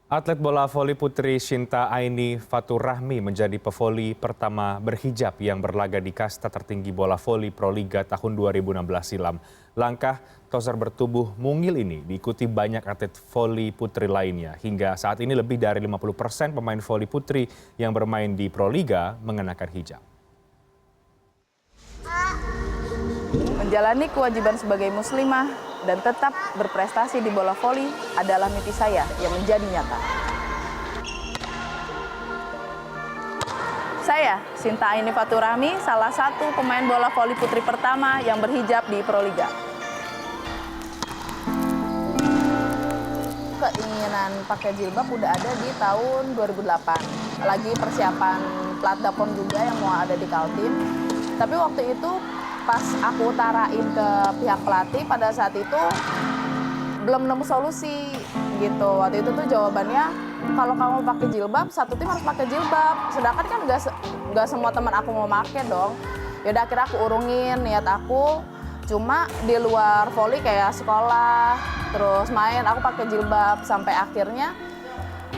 Atlet bola voli putri Shinta Aini Faturrahmi menjadi pevoli pertama berhijab yang berlaga di kasta tertinggi bola voli Proliga tahun 2016 silam. Langkah toser bertubuh mungil ini diikuti banyak atlet voli putri lainnya. Hingga saat ini lebih dari 50% pemain voli putri yang bermain di Proliga mengenakan hijab. Menjalani kewajiban sebagai muslimah dan tetap berprestasi di bola voli adalah mimpi saya yang menjadi nyata. Saya, Shinta Aini Faturrahmi, salah satu pemain bola voli putri pertama yang berhijab di Proliga. Keinginan pakai jilbab udah ada di tahun 2008. Lagi persiapan platdapon juga yang mau ada di Kaltim. Tapi waktu itu pas aku utarain ke pihak pelatih, pada saat itu belum nemu solusi gitu. Waktu itu tuh jawabannya, kalau kamu pakai jilbab, satu tim harus pakai jilbab. Sedangkan kan nggak semua teman aku mau pakai dong. Yaudah akhirnya aku urungin niat aku. Cuma di luar voli kayak sekolah, terus main, aku pakai jilbab. Sampai akhirnya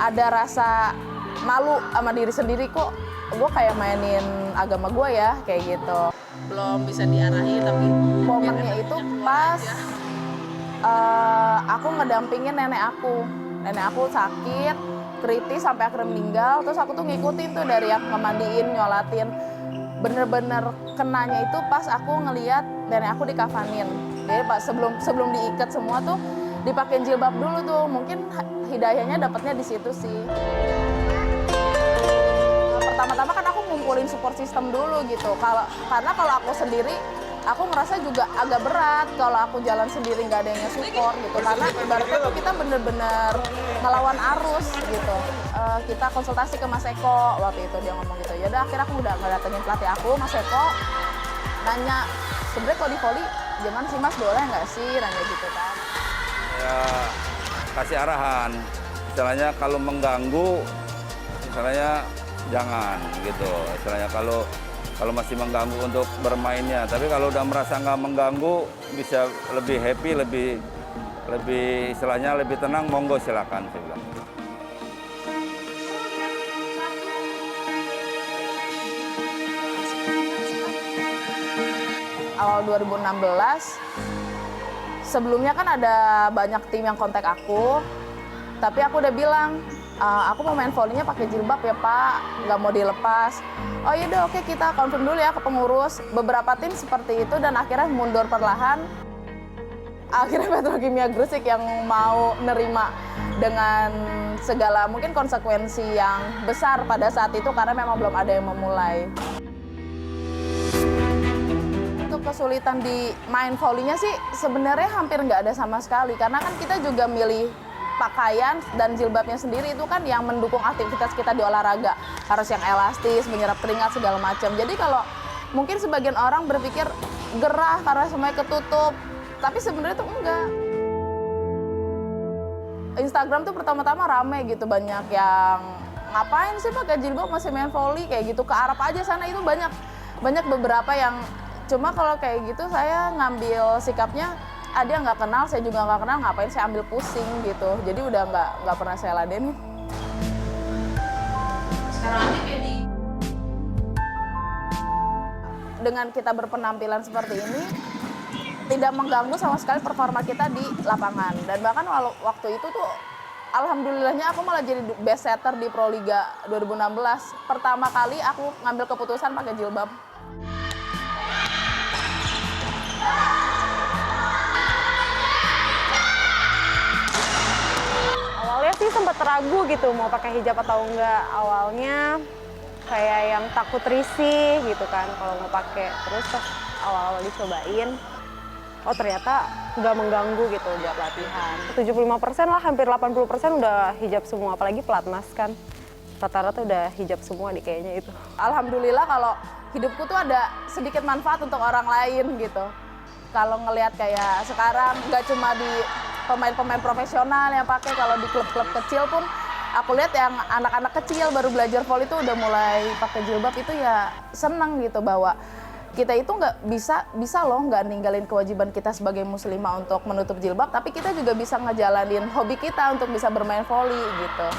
ada rasa malu sama diri sendiri, kok gue kayak mainin agama gue ya, kayak gitu. Belum bisa diarahi, tapi momennya itu pas aku ngedampingin nenek aku. Nenek aku sakit, kritis sampai akhirnya meninggal. Terus aku tuh ngikutin tuh dari yang ngemandiin, nyolatin. Bener-bener kenanya itu pas aku ngeliat nenek aku dikafanin. Jadi pas sebelum diikat semua tuh dipakein jilbab dulu tuh. Mungkin hidayahnya dapatnya di situ sih. Pertama-tama kan aku ngumpulin support system dulu gitu. Karena kalau aku sendiri, aku ngerasa juga agak berat kalau aku jalan sendiri nggak ada yang nge-support gitu. Karena ibaratnya tuh kita bener-bener ngelawan arus gitu. Kita konsultasi ke Mas Eko waktu itu, dia ngomong gitu. Yaudah akhirnya aku udah ngedatengin pelatih aku, Mas Eko, nanya, sebenarnya kalau di voli gimana sih Mas, boleh nggak sih, nanya gitu kan. Ya kasih arahan, misalnya kalau mengganggu, misalnya jangan gitu. Misalnya kalau masih mengganggu untuk bermainnya, tapi kalau udah merasa nggak mengganggu, bisa lebih happy, lebih istilahnya lebih tenang, monggo silakan saya bilang. Awal 2016, sebelumnya kan ada banyak tim yang kontak aku, tapi aku udah bilang, aku mau main volinya pakai jilbab ya Pak, nggak mau dilepas. Oh yaudah oke, kita confirm dulu ya ke pengurus. Beberapa tim seperti itu dan akhirnya mundur perlahan. Akhirnya Petrokimia Gresik yang mau nerima dengan segala mungkin konsekuensi yang besar pada saat itu karena memang belum ada yang memulai. Untuk kesulitan di main volinya sih sebenarnya hampir nggak ada sama sekali karena kan kita juga milih pakaian dan jilbabnya sendiri itu kan yang mendukung aktivitas kita di olahraga. Harus yang elastis, menyerap keringat segala macam. Jadi kalau mungkin sebagian orang berpikir gerah karena semuanya ketutup, tapi sebenarnya itu enggak. Instagram tuh pertama-tama rame gitu, banyak yang ngapain sih pakai jilbab masih main voli kayak gitu, ke Arab aja sana, itu banyak beberapa yang, cuma kalau kayak gitu saya ngambil sikapnya, dia nggak kenal, saya juga nggak kenal, ngapain saya ambil pusing gitu. Jadi udah nggak pernah saya ladenin. Sekarang Adi dengan kita berpenampilan seperti ini, tidak mengganggu sama sekali performa kita di lapangan. Dan bahkan waktu itu tuh, alhamdulillahnya aku malah jadi best setter di Proliga 2016. Pertama kali aku ngambil keputusan pakai jilbab. Awalnya sih sempat ragu gitu mau pakai hijab atau enggak. Awalnya kayak yang takut risih gitu kan kalau mau pakai. Terus pas awal-awal dicobain, oh ternyata nggak mengganggu gitu buat latihan. 75% lah, hampir 80% udah hijab semua, apalagi pelatnas kan. Rata-rata udah hijab semua di kayaknya itu. Alhamdulillah kalau hidupku tuh ada sedikit manfaat untuk orang lain gitu. Kalau ngelihat kayak sekarang nggak cuma di pemain-pemain profesional yang pakai, kalau di klub-klub kecil pun aku lihat yang anak-anak kecil baru belajar voli itu udah mulai pakai jilbab, itu ya seneng gitu bahwa kita itu nggak bisa loh nggak ninggalin kewajiban kita sebagai muslimah untuk menutup jilbab, tapi kita juga bisa ngejalanin hobi kita untuk bisa bermain voli gitu.